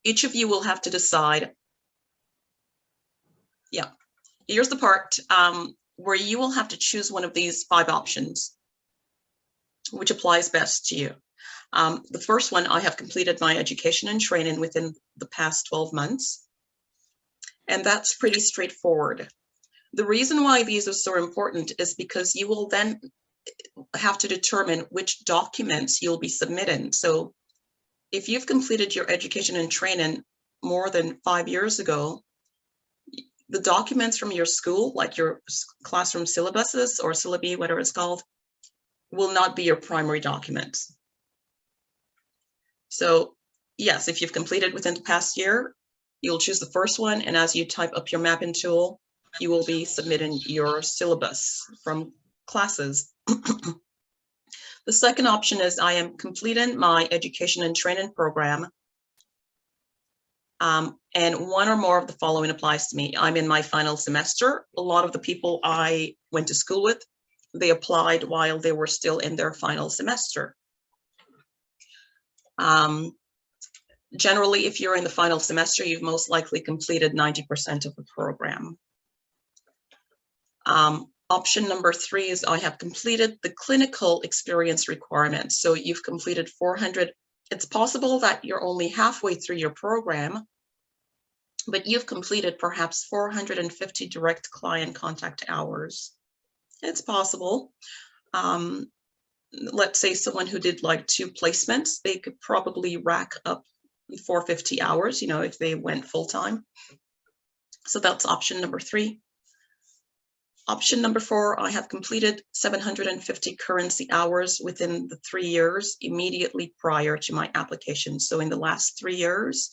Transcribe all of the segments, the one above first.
each of you will have to decide. Yeah, here's the part where you will have to choose one of these 5 options, which applies best to you. The first one, I have completed my education and training within the past 12 months. And that's pretty straightforward. The reason why these are so important is because you will then have to determine which documents you'll be submitting. So if you've completed your education and training more than 5 years ago, the documents from your school, like your classroom syllabuses or syllabi, whatever it's called, will not be your primary documents. So yes, if you've completed within the past year, you'll choose the first one, and as you type up your mapping tool, you will be submitting your syllabus from classes. The second option is I am completing my education and training program, and one or more of the following applies to me. I'm in my final semester. A lot of the people I went to school with, they applied while they were still in their final semester. Generally, if you're in the final semester, you've most likely completed 90% of the program. Option number 3 is I have completed the clinical experience requirements. So you've completed 400. It's possible that you're only halfway through your program, but you've completed perhaps 450 direct client contact hours. It's possible. Let's say someone who did like 2 placements, they could probably rack up 450 hours, if they went full time. So that's option number 3. Option number 4, I have completed 750 currency hours within the 3 years immediately prior to my application. So in the last 3 years.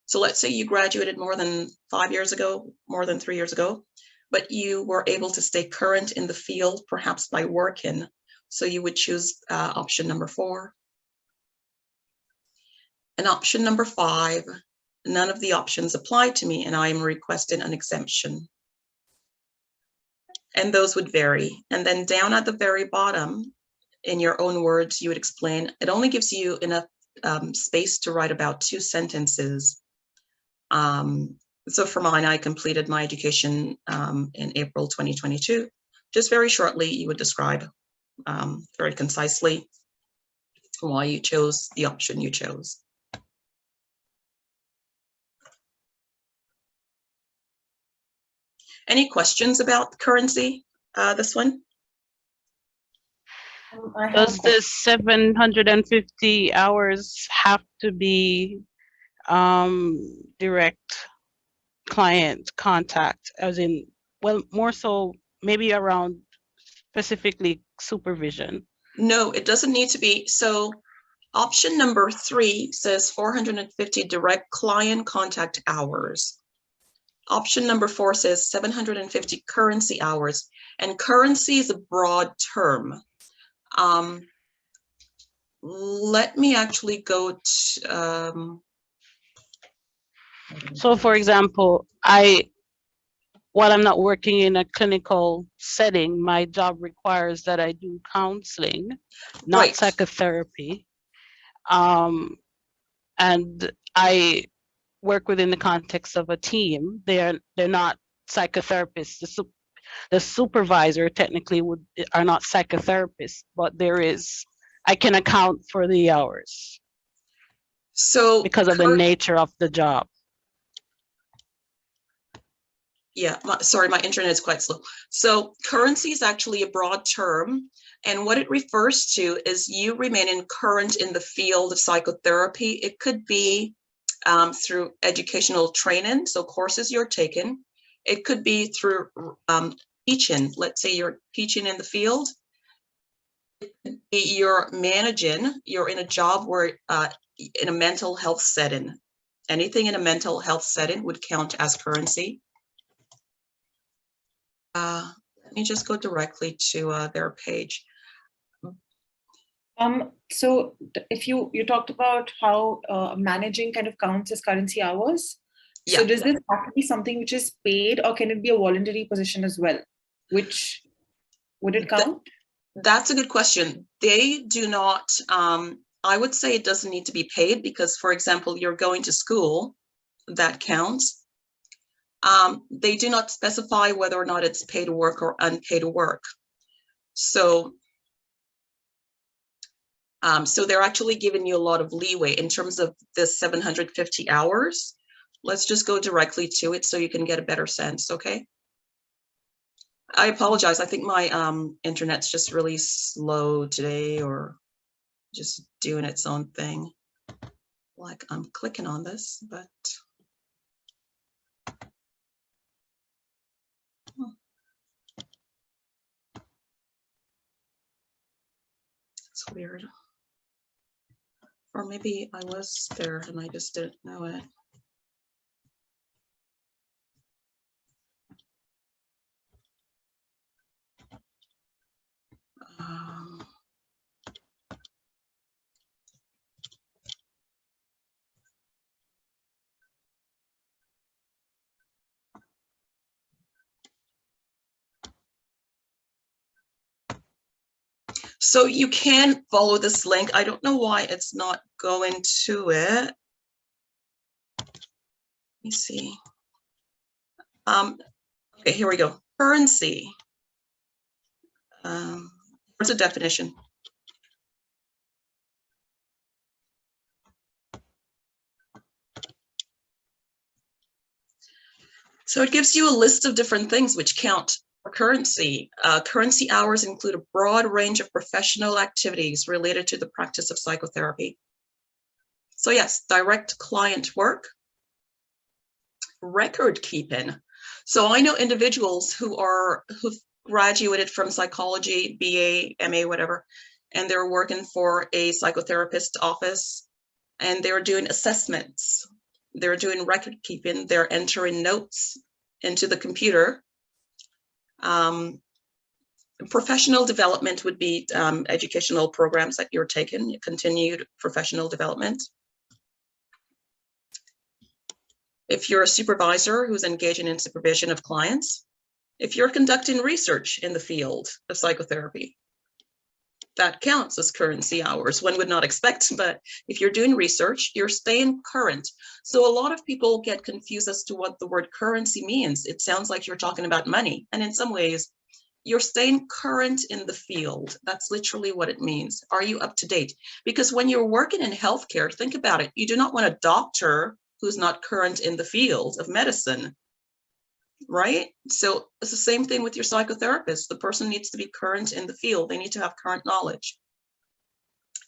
So let's say you graduated more than 5 years ago, more than 3 years ago, but you were able to stay current in the field, perhaps by working. So you would choose option number 4. And option number 5, none of the options apply to me, and I am requesting an exemption. And those would vary. And then down at the very bottom, in your own words, you would explain. It only gives you enough space to write about 2 sentences. So for mine, I completed my education in April 2022. Just very shortly, you would describe very concisely why you chose the option you chose. Any questions about currency, this one? Does the 750 hours have to be direct client contact, as in, well, more so maybe around specifically supervision? No, it doesn't need to be. So option number 3 says 450 direct client contact hours. Option number 4 says 750 currency hours, and currency is a broad term. Let me actually go to, So for example, while I'm not working in a clinical setting, my job requires that I do counseling, not right. Psychotherapy. And I work within the context of a team. They're not psychotherapists. The supervisor technically are not psychotherapists, but I can account for the hours. So because of the nature of the job. Yeah, sorry, my internet is quite slow. So currency is actually a broad term, and what it refers to is you remaining current in the field of psychotherapy. It could be through educational training, so courses you're taking. It could be through teaching. Let's say you're teaching in the field. You're managing, you're in a job where in a mental health setting. Anything in a mental health setting would count as currency. Let me just go directly to their page. So if you talked about how managing kind of counts as currency hours. Yeah. So does this have to be something which is paid, or can it be a voluntary position as well? Which would it count? That's a good question. They do not, I would say it doesn't need to be paid because, for example, you're going to school, that counts. They do not specify whether or not it's paid work or unpaid work. So, so they're actually giving you a lot of leeway in terms of this 750 hours. Let's just go directly to it so you can get a better sense, okay? I apologize. I think my internet's just really slow today, or just doing its own thing. Like I'm clicking on this, but it's weird. Or maybe I was there and I just didn't know it. So you can follow this link. I don't know why it's not going to it. Let me see. Okay, here we go. Currency. Here's a definition. So it gives you a list of different things which count for currency. Currency hours include a broad range of professional activities related to the practice of psychotherapy. So yes, direct client work, record keeping. So I know individuals who've graduated from psychology, BA, MA, whatever, and they're working for a psychotherapist office, and they're doing assessments. They're doing record keeping. They're entering notes into the computer. Professional development would be educational programs that you're taking, continued professional development. If you're a supervisor who's engaging in supervision of clients, if you're conducting research in the field of psychotherapy, that counts as currency hours. One would not expect, but if you're doing research, you're staying current. So a lot of people get confused as to what the word currency means. It sounds like you're talking about money. And in some ways, you're staying current in the field. That's literally what it means. Are you up to date? Because when you're working in healthcare, think about it. You do not want a doctor who's not current in the field of medicine, right? So it's the same thing with your psychotherapist. The person needs to be current in the field. They need to have current knowledge.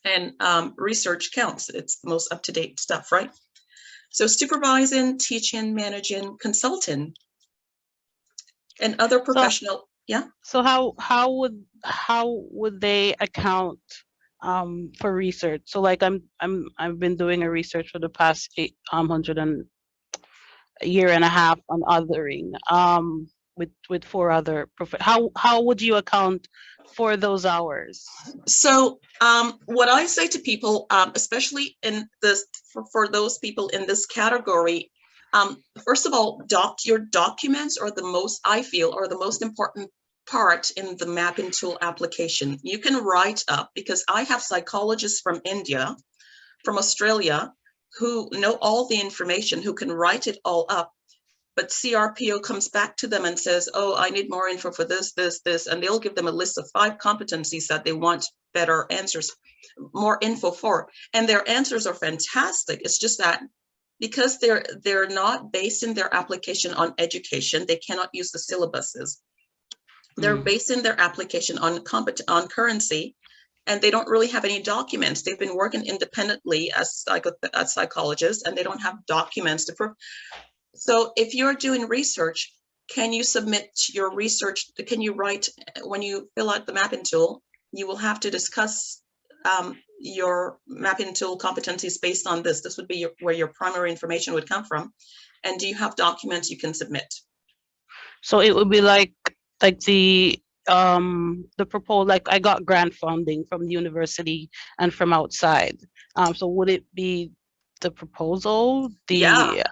And research counts. It's the most up-to-date stuff, right? So supervising, teaching, managing, consulting, and other professional, yeah. So how would they account for research? So like I've been doing a research for the past 800 and a year and a half on othering with 4 other how would you account for those hours? So what I say to people, especially in this for those people in this category, first of all, your documents are the most, I feel, are the most important part in the mapping tool application. You can write up, because I have psychologists from India, from Australia, who know all the information, who can write it all up. But CRPO comes back to them and says, oh, I need more info for this, this, this. And they'll give them a list of 5 competencies that they want better answers, more info for. And their answers are fantastic. It's just that because they're not basing their application on education, they cannot use the syllabuses. They're basing their application on currency, and they don't really have any documents. They've been working independently as psychologists, and they don't have documents to prove. So if you're doing research, can you submit your research? Can you write, when you fill out the mapping tool, you will have to discuss your mapping tool competencies based on this. This would be where your primary information would come from. And do you have documents you can submit? So it would be like the proposal, like I got grant funding from the university and from outside. So would it be the proposal? Yeah.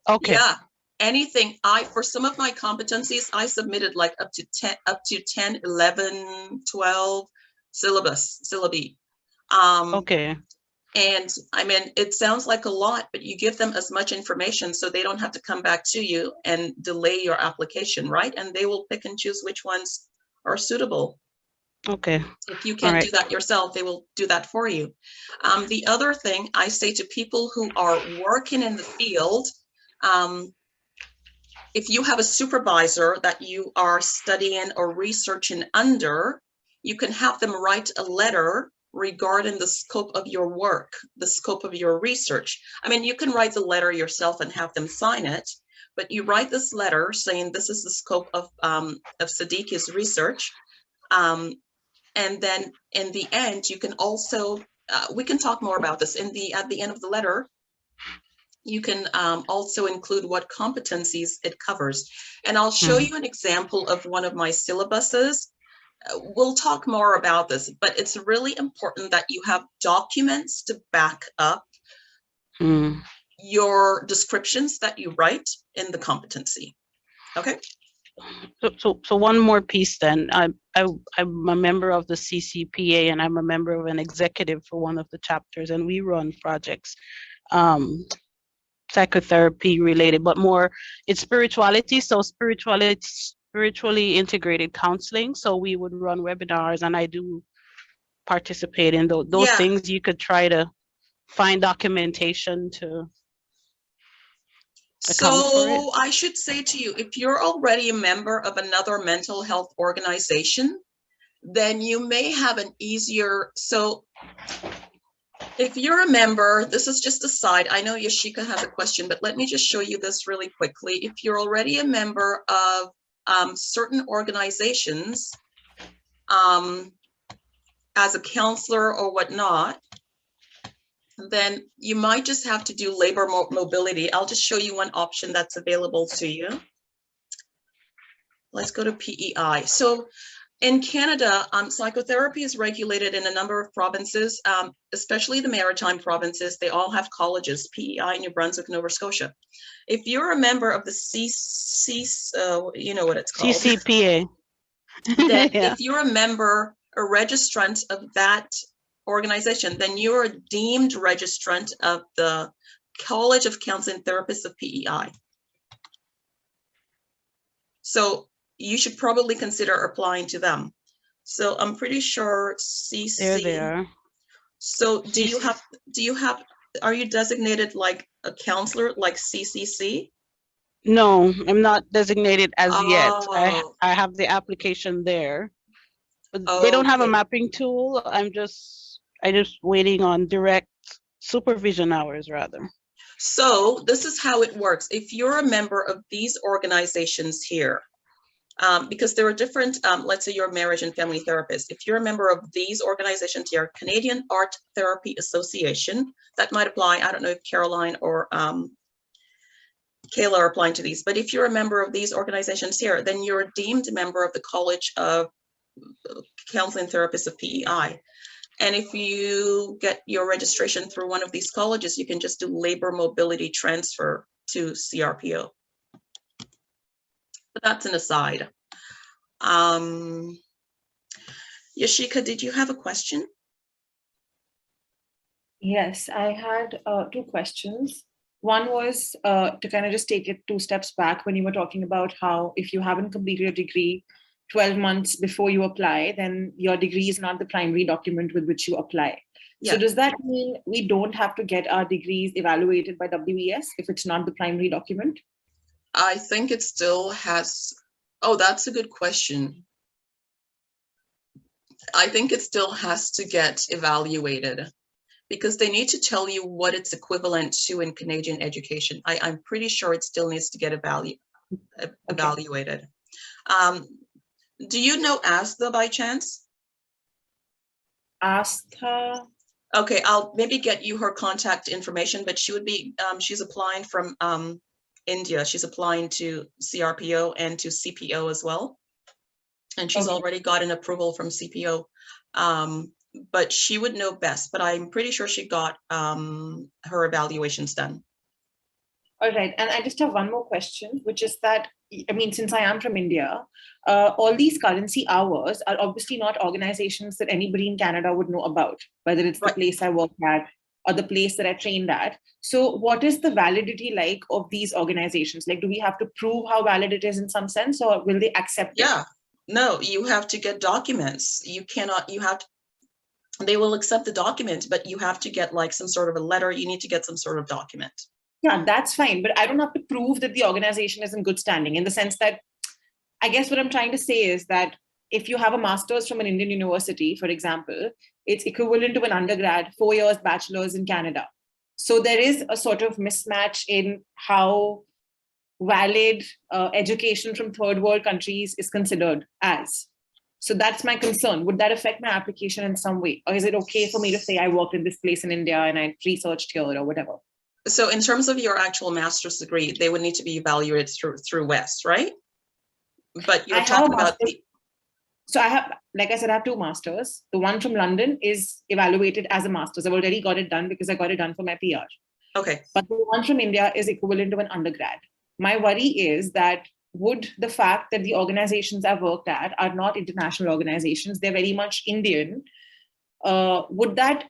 Okay. Yeah. Anything. For some of my competencies, I submitted like up to 10, 11, 12 syllabi. Okay. And I mean, it sounds like a lot, but you give them as much information so they don't have to come back to you and delay your application, right? And they will pick and choose which ones are suitable. Okay. If you can't do that yourself, they will do that for you. The other thing I say to people who are working in the field, if you have a supervisor that you are studying or researching under, you can have them write a letter regarding the scope of your work, the scope of your research. I mean, you can write the letter yourself and have them sign it, but you write this letter saying this is the scope of Sadiqi's research. And then in the end, you can also, we can talk more about this at the end of the letter. You can also include what competencies it covers. And I'll show you an example of one of my syllabuses. We'll talk more about this, but it's really important that you have documents to back up your descriptions that you write in the competency. Okay. So one more piece then. I'm a member of the CCPA, and I'm a member of an executive for one of the chapters, and we run projects, psychotherapy related, but more it's spirituality. So spiritually integrated counseling. So we would run webinars, and I do participate in those things. You could try to find documentation to account for it. So I should say to you, if you're already a member of another mental health organization, then you may have an easier, so if you're a member, this is just a side. I know Yashika has a question, but let me just show you this really quickly. If you're already a member of certain organizations as a counselor or whatnot, then you might just have to do labor mobility. I'll just show you one option that's available to you. Let's go to PEI. So in Canada, psychotherapy is regulated in a number of provinces, especially the maritime provinces. They all have colleges, PEI, New Brunswick, Nova Scotia. If you're a member of the you know what it's called. CCPA. Then if you're a member, a registrant of that organization, then you're a deemed registrant of the College of Counseling Therapists of PEI. So you should probably consider applying to them. So I'm pretty sure CC. There they are. So do you have, are you designated like a counselor like CCC? No, I'm not designated as yet. I have the application there. But they don't have a mapping tool. I'm just waiting on direct supervision hours rather. So this is how it works. If you're a member of these organizations here, because there are different, let's say you're a marriage and family therapist. If you're a member of these organizations here, Canadian Art Therapy Association, that might apply. I don't know if Caroline or Kayla are applying to these, but if you're a member of these organizations here, then you're a deemed member of the College of Counseling Therapists of PEI. And if you get your registration through one of these colleges, you can just do labor mobility transfer to CRPO. But that's an aside. Yashika, did you have a question? Yes, I had two questions. One was to kind of just take it 2 steps back when you were talking about how if you haven't completed a degree 12 months before you apply, then your degree is not the primary document with which you apply. Yeah. So does that mean we don't have to get our degrees evaluated by WES if it's not the primary document? I think it still has, oh, that's a good question. I think it still has to get evaluated because they need to tell you what it's equivalent to in Canadian education. I'm pretty sure it still needs to get evaluated. Do you know Astha by chance? Astha? Okay, I'll maybe get you her contact information, but she would be, she's applying from India. She's applying to CRPO and to CPO as well. And she's already got an approval from CPO, but she would know best, but I'm pretty sure she got her evaluations done. All right, and I just have one more question, which is that, I mean, since I am from India, all these currency hours are obviously not organizations that anybody in Canada would know about, whether it's the place I work at or the place that I trained at. So what is the validity like of these organizations? Like, do we have to prove how valid it is in some sense, or will they accept it? Yeah, no, you have to get documents. You cannot, you have to, they will accept the document, but you have to get like some sort of a letter. You need to get some sort of document. Yeah, that's fine. But I don't have to prove that the organization is in good standing, in the sense that, I guess what I'm trying to say is that if you have a master's from an Indian university, for example, it's equivalent to an undergrad, 4 years bachelor's in Canada. So there is a sort of mismatch in how valid education from third world countries is considered as. So that's my concern. Would that affect my application in some way? Or is it okay for me to say I worked in this place in India and I researched here or whatever? So in terms of your actual master's degree, they would need to be evaluated through West, right? But you're talking about the... So I have, like I said, I have 2 masters. The one from London is evaluated as a master's. I've already got it done because I got it done for my PR. Okay. But the one from India is equivalent to an undergrad. My worry is that would the fact that the organizations I've worked at are not international organizations, they're very much Indian, would that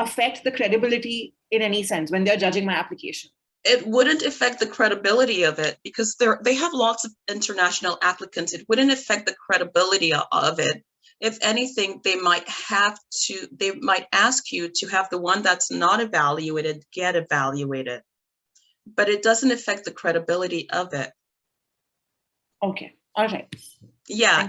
affect the credibility in any sense when they're judging my application? It wouldn't affect the credibility of it because they have lots of international applicants. It wouldn't affect the credibility of it. If anything, they might ask you to have the one that's not evaluated get evaluated, but it doesn't affect the credibility of it. Okay, all right. Yeah,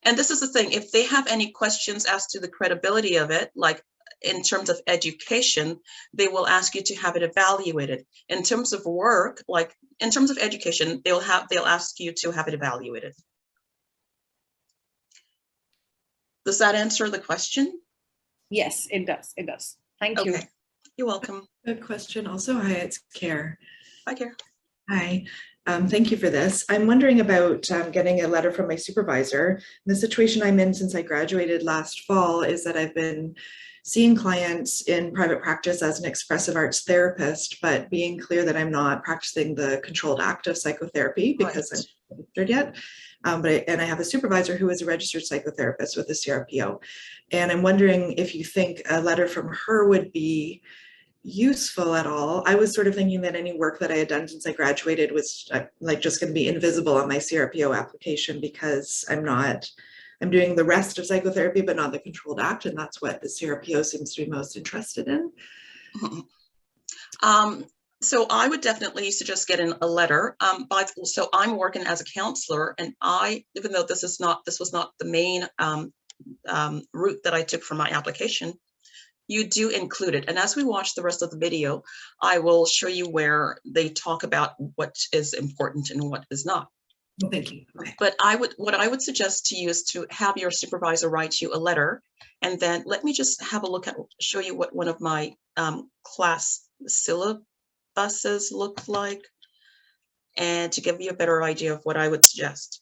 and this is the thing, if they have any questions as to the credibility of it, like in terms of education, they will ask you to have it evaluated. In terms of work, like in terms of education, they'll ask you to have it evaluated. Does that answer the question? Yes, it does. It does. Thank you. Okay, you're welcome. Good question. Also, hi, it's Care. Hi, Care. Hi. Thank you for this. I'm wondering about getting a letter from my supervisor. The situation I'm in since I graduated last fall is that I've been seeing clients in private practice as an expressive arts therapist, but being clear that I'm not practicing the controlled active psychotherapy because I'm not registered yet. And I have a supervisor who is a registered psychotherapist with the CRPO. And I'm wondering if you think a letter from her would be useful at all. I was sort of thinking that any work that I had done since I graduated was like just going to be invisible on my CRPO application because I'm doing the rest of psychotherapy, but not the controlled act. And that's what the CRPO seems to be most interested in. So I would definitely suggest getting a letter. So I'm working as a counselor, and even though this was not the main route that I took for my application, you do include it. And as we watch the rest of the video, I will show you where they talk about what is important and what is not. Well, thank you. Okay. But what I would suggest to you is to have your supervisor write you a letter, and then let me just have a look at, show you what one of my class syllabuses look like, and to give you a better idea of what I would suggest.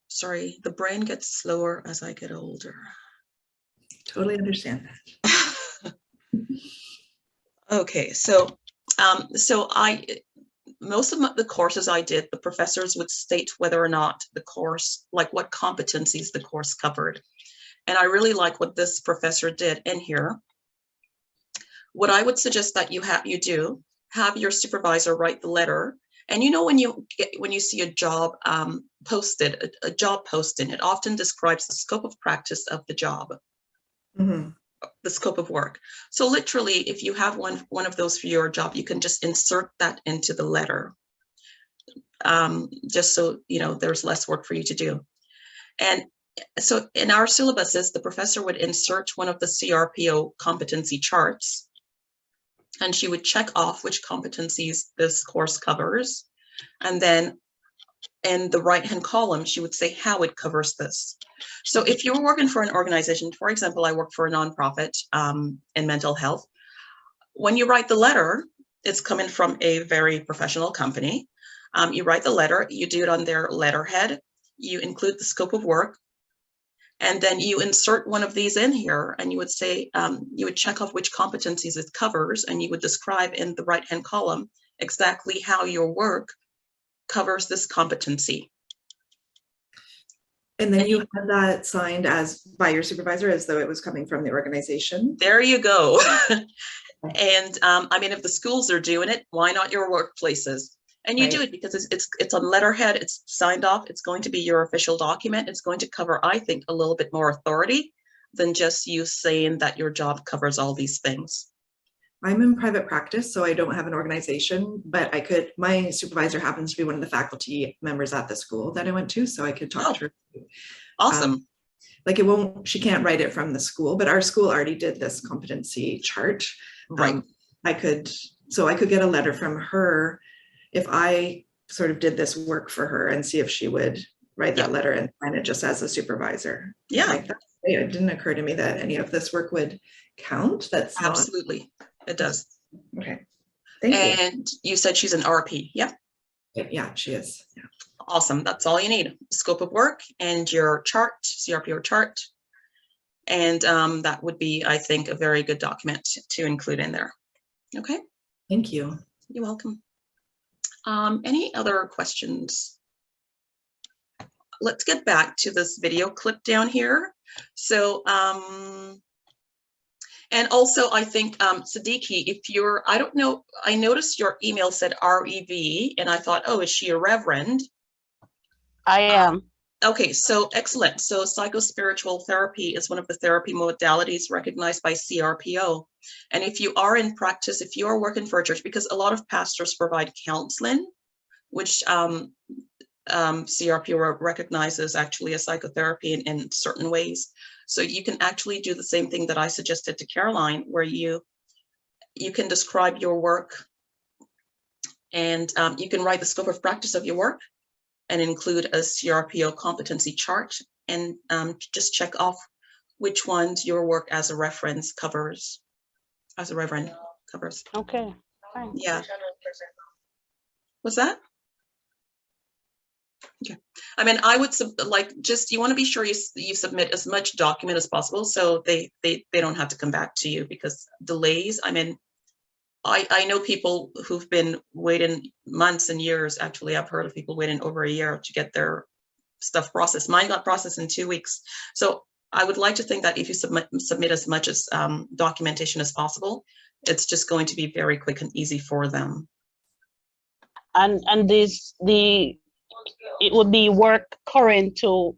Sorry, the brain gets slower as I get older. Totally understand that. Okay, so most of the courses I did, the professors would state whether or not the course, like what competencies the course covered. And I really like what this professor did in here. What I would suggest that you have your supervisor write the letter. And you know, when you see a job posted, a job posting, it often describes the scope of practice of the job. Mm-hmm. The scope of work. So literally, if you have one of those for your job, you can just insert that into the letter, just so you know there's less work for you to do. And so in our syllabuses, the professor would insert one of the CRPO competency charts, and she would check off which competencies this course covers, and then in the right-hand column, she would say how it covers this. So if you're working for an organization, for example, I work for a nonprofit in mental health. When you write the letter, it's coming from a very professional company. You write the letter, you do it on their letterhead, you include the scope of work, and then you insert one of these in here, and you would say, you would check off which competencies it covers, and you would describe in the right-hand column exactly how your work covers this competency. And then you had that signed as by your supervisor as though it was coming from the organization. There you go. And I mean, if the schools are doing it, why not your workplaces? And you do it because it's on letterhead, it's signed off, it's going to be your official document. It's going to cover, I think, a little bit more authority than just you saying that your job covers all these things. I'm in private practice, so I don't have an organization, but my supervisor happens to be one of the faculty members at the school that I went to, so I could talk to her. Awesome. Like she can't write it from the school, but our school already did this competency chart. Right. I could get a letter from her if I sort of did this work for her and see if she would write that letter and sign it just as a supervisor. Yeah. Like it didn't occur to me that any of this work would count. That's absolutely. It does. Okay. Thank you. And you said she's an RP. Yeah. Yeah, she is. Yeah. Awesome. That's all you need. Scope of work and your chart, CRPO chart. And that would be, I think, a very good document to include in there. Okay. Thank you. You're welcome. Any other questions? Let's get back to this video clip down here. So, and also I think, Siddiqui, if you're, I don't know, I noticed your email said REV and I thought, oh, is she a reverend? I am. Okay, so excellent. So psychospiritual therapy is one of the therapy modalities recognized by CRPO. And if you are in practice, if you are working for a church, because a lot of pastors provide counseling, which CRPO recognizes actually as psychotherapy in certain ways. So you can actually do the same thing that I suggested to Caroline, where you can describe your work and you can write the scope of practice of your work and include a CRPO competency chart and just check off which ones your work as a reference covers, as a reverend covers. Okay, fine. Yeah. What's that? Okay. I mean, I would you want to be sure you submit as much document as possible so they don't have to come back to you, because delays, I mean, I know people who've been waiting months and years. Actually, I've heard of people waiting over a year to get their stuff processed. Mine got processed in 2 weeks. So I would like to think that if you submit as much as documentation as possible, it's just going to be very quick and easy for them. And it would be work current to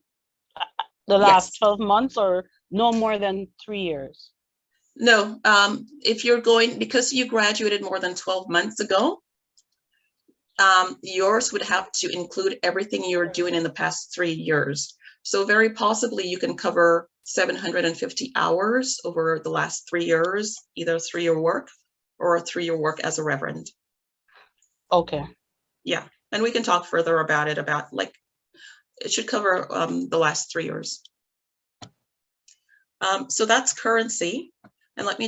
the last 12 months or no more than 3 years? No, if you're going, because you graduated more than 12 months ago, yours would have to include everything you're doing in the past 3 years. So very possibly you can cover 750 hours over the last 3 years, either through your work or through your work as a reverend. Okay. Yeah, and we can talk further about it, it should cover the last 3 years. So that's currency. And let me